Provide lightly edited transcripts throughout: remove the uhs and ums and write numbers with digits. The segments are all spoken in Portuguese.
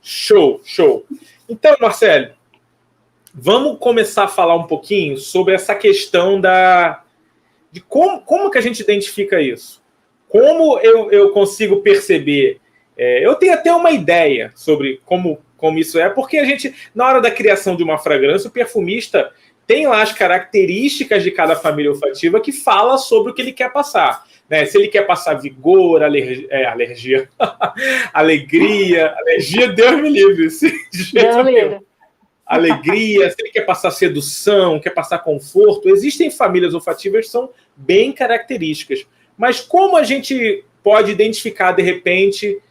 Show, show. Então, Marcelo, vamos começar a falar um pouquinho sobre essa questão de como que a gente identifica isso. Como eu consigo perceber. Eu tenho até uma ideia sobre como isso é, porque a gente, na hora da criação de uma fragrância, o perfumista tem lá as características de cada família olfativa que fala sobre o que ele quer passar. Né? Se ele quer passar vigor, alergia, alegria, Deus me livre. Alegria, se ele quer passar sedução, quer passar conforto. Existem famílias olfativas que são bem características. Mas como a gente pode identificar, de repente,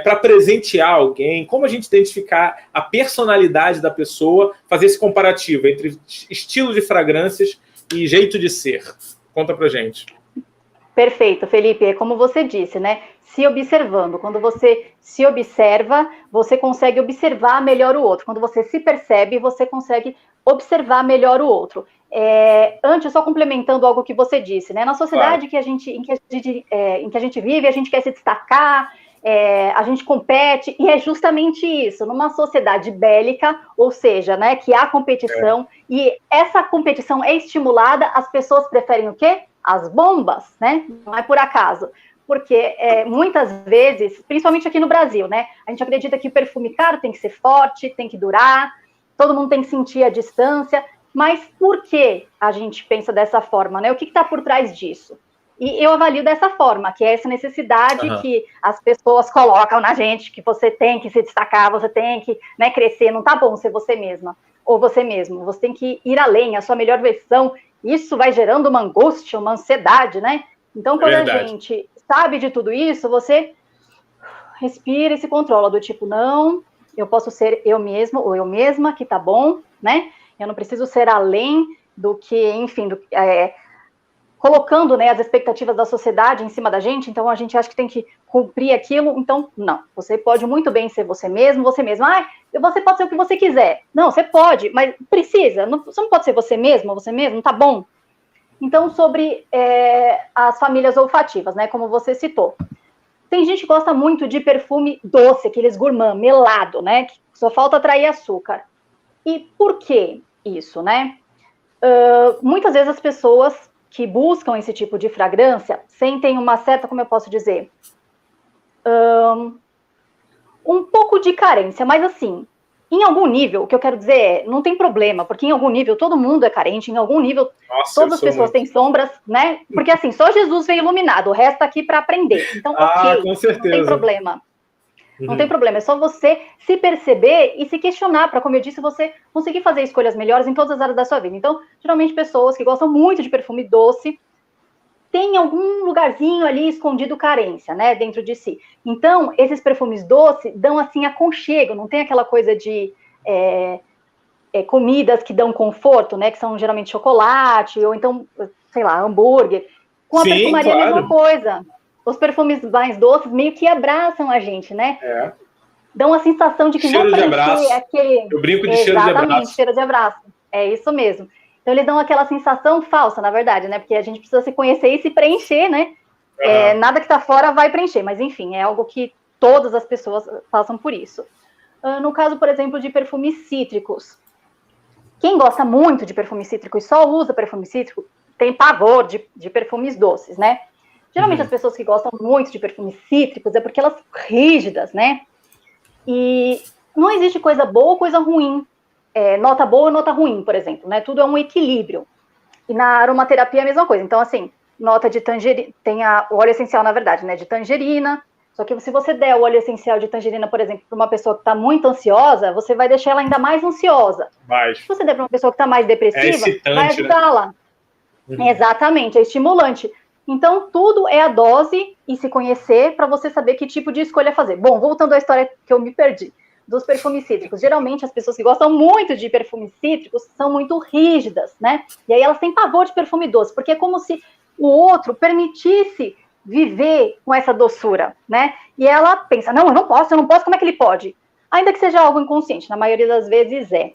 para presentear alguém, como a gente identificar a personalidade da pessoa, fazer esse comparativo entre estilo de fragrâncias e jeito de ser? Conta pra gente. Perfeito, Felipe. É como você disse, né? Se observando. Quando você se observa, você consegue observar melhor o outro. Quando você se percebe, você consegue observar melhor o outro. Antes, só complementando algo que você disse, né? Na sociedade claro. em que a gente vive, a gente quer se destacar, a gente compete, e é justamente isso. Numa sociedade bélica, ou seja, né, que há competição, e essa competição é estimulada, as pessoas preferem o quê? As bombas, né? Não é por acaso. Porque muitas vezes, principalmente aqui no Brasil, né? A gente acredita que o perfume caro tem que ser forte, tem que durar, todo mundo tem que sentir a distância. Mas por que a gente pensa dessa forma, né? O que está por trás disso? E eu avalio dessa forma, que é essa necessidade que as pessoas colocam na gente, que você tem que se destacar, você tem que, né, crescer, não tá bom ser você mesma, ou você mesmo, você tem que ir além, a sua melhor versão. Isso vai gerando uma angústia, uma ansiedade, né? Então, quando a gente sabe de tudo isso, você respira e se controla, do tipo, não, eu posso ser eu mesmo ou eu mesma, que tá bom, né? Eu não preciso ser além do que, enfim, colocando, né, as expectativas da sociedade em cima da gente, então a gente acha que tem que cumprir aquilo, então, não. Você pode muito bem ser você mesmo, você mesma. Você pode ser o que você quiser. Não, você pode, mas precisa. Você não pode ser você mesmo, tá bom? Então, sobre as famílias olfativas, né, como você citou. Tem gente que gosta muito de perfume doce, aqueles gourmand, melado, né, que só falta atrair açúcar. E por que isso, né? Muitas vezes as pessoas que buscam esse tipo de fragrância sentem uma certa, como eu posso dizer, um pouco de carência, mas assim, em algum nível, o que eu quero dizer não tem problema, porque em algum nível todo mundo é carente, em algum nível todas as pessoas têm sombras, né? Porque assim, só Jesus veio iluminado, o resto tá aqui para aprender. Então, ok, com certeza. Não tem problema. Não tem problema, é só você se perceber e se questionar para, como eu disse, você conseguir fazer escolhas melhores em todas as áreas da sua vida. Então, geralmente pessoas que gostam muito de perfume doce têm algum lugarzinho ali escondido carência, né, dentro de si. Então, esses perfumes doces dão, assim, aconchego, não tem aquela coisa de comidas que dão conforto, né, que são geralmente chocolate, ou então, sei lá, hambúrguer. Com a perfumaria, claro. A mesma coisa. Os perfumes mais doces meio que abraçam a gente, né? Dão a sensação de que cheiro não de abraço. Aquele... Eu brinco de cheiro de abraço. Exatamente, cheiro de abraço. É isso mesmo. Então, eles dão aquela sensação falsa, na verdade, né? Porque a gente precisa se conhecer e se preencher, né? Nada que tá fora vai preencher, mas enfim, é algo que todas as pessoas passam por isso. No caso, por exemplo, de perfumes cítricos. Quem gosta muito de perfume cítrico e só usa perfume cítrico, tem pavor de perfumes doces, né? Geralmente as pessoas que gostam muito de perfumes cítricos é porque elas são rígidas, né? E não existe coisa boa ou coisa ruim. Nota boa ou nota ruim, por exemplo, né? Tudo é um equilíbrio. E na aromaterapia é a mesma coisa. Então, assim, nota de tangerina, tem o óleo essencial, na verdade, né? De tangerina. Só que se você der o óleo essencial de tangerina, por exemplo, para uma pessoa que está muito ansiosa, você vai deixar ela ainda mais ansiosa. Se você der para uma pessoa que está mais depressiva, vai ajudá-la. Né? Exatamente, é estimulante. Então, tudo é a dose e se conhecer para você saber que tipo de escolha fazer. Bom, voltando à história que eu me perdi, dos perfumes cítricos. Geralmente, as pessoas que gostam muito de perfumes cítricos são muito rígidas, né? E aí elas têm pavor de perfume doce, porque é como se o outro permitisse viver com essa doçura, né? E ela pensa, não, eu não posso, como é que ele pode? Ainda que seja algo inconsciente, na maioria das vezes é.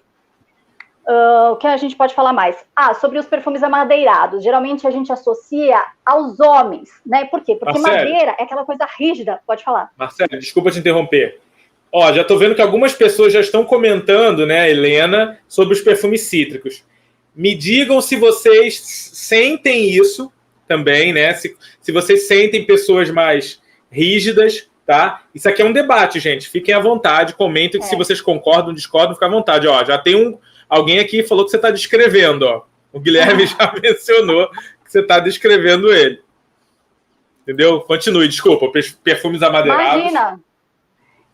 O que a gente pode falar mais? Sobre os perfumes amadeirados. Geralmente a gente associa aos homens, né? Por quê? Porque Marcelo, madeira é aquela coisa rígida. Pode falar. Marcelo, desculpa te interromper. Ó, já estou vendo que algumas pessoas já estão comentando, né, Helena, sobre os perfumes cítricos. Me digam se vocês sentem isso também, né? Se vocês sentem pessoas mais rígidas, tá? Isso aqui é um debate, gente. Fiquem à vontade, comentem que se vocês concordam, discordam, fica à vontade. Ó, já tem alguém aqui que falou que você está descrevendo, ó. O Guilherme já mencionou que você está descrevendo ele. Entendeu? Continue, desculpa. Perfumes amadeirados. Imagina!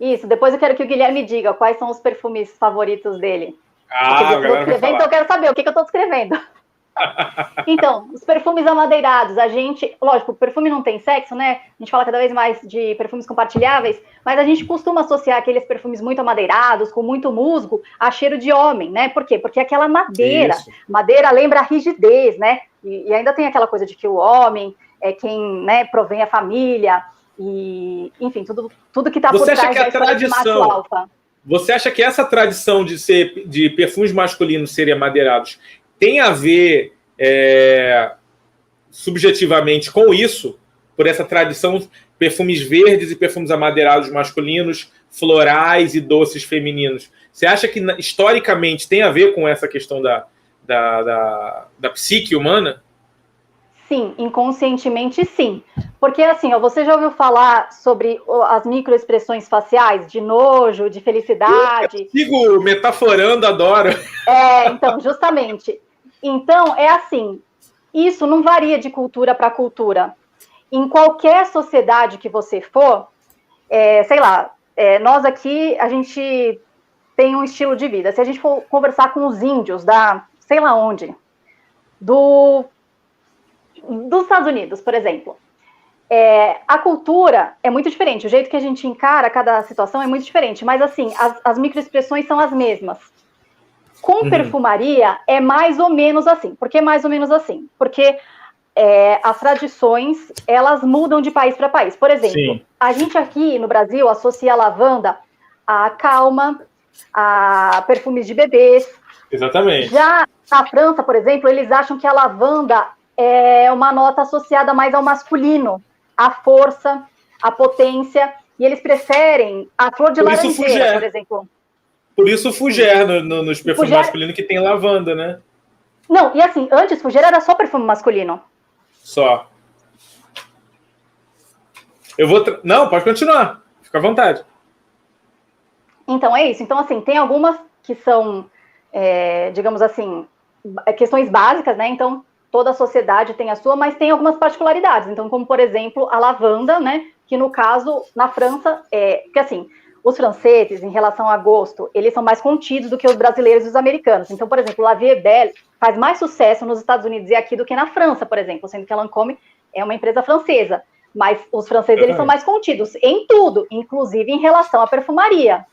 Isso, depois eu quero que o Guilherme diga quais são os perfumes favoritos dele. Então eu quero saber o que eu estou descrevendo. Então, os perfumes amadeirados, lógico, o perfume não tem sexo, né? A gente fala cada vez mais de perfumes compartilháveis, mas a gente costuma associar aqueles perfumes muito amadeirados, com muito musgo, a cheiro de homem, né? Por quê? Porque aquela madeira lembra a rigidez, né? E ainda tem aquela coisa de que o homem é quem, né, provém a família, e, enfim, tudo que está por trás da história de macho alfa. Você acha que essa tradição de perfumes masculinos serem amadeirados tem a ver subjetivamente com isso, por essa tradição, perfumes verdes e perfumes amadeirados masculinos, florais e doces femininos? Você acha que historicamente tem a ver com essa questão da psique humana? Sim, inconscientemente sim. Porque assim, você já ouviu falar sobre as microexpressões faciais, de nojo, de felicidade? Eu sigo metaforando, adoro. Então, justamente. Então, é assim, isso não varia de cultura para cultura. Em qualquer sociedade que você for, sei lá, nós aqui, a gente tem um estilo de vida. Se a gente for conversar com os índios sei lá onde, dos Estados Unidos, por exemplo, a cultura é muito diferente, o jeito que a gente encara cada situação é muito diferente, mas assim, as microexpressões são as mesmas. Com perfumaria é mais ou menos assim. Por que mais ou menos assim? Porque as tradições, elas mudam de país para país. Por exemplo, a gente aqui no Brasil associa a lavanda a calma, a perfumes de bebês. Exatamente. Já na França, por exemplo, eles acham que a lavanda é uma nota associada mais ao masculino, à força, à potência, e eles preferem a flor de laranjeira, por exemplo. Por isso o Fougère nos perfumes masculinos que tem lavanda, né? Não, e assim, antes Fougère era só perfume masculino. Só. Não, pode continuar. Fica à vontade. Então, é isso. Então, assim, tem algumas que são, digamos assim, questões básicas, né? Então, toda a sociedade tem a sua, mas tem algumas particularidades. Então, como, por exemplo, a lavanda, né? Que, no caso, na França, porque, assim, os franceses, em relação a gosto, eles são mais contidos do que os brasileiros e os americanos. Então, por exemplo, La Vie est Belle faz mais sucesso nos Estados Unidos e aqui do que na França, por exemplo, sendo que a Lancôme é uma empresa francesa. Mas os franceses, eles são mais contidos em tudo, inclusive em relação à perfumaria.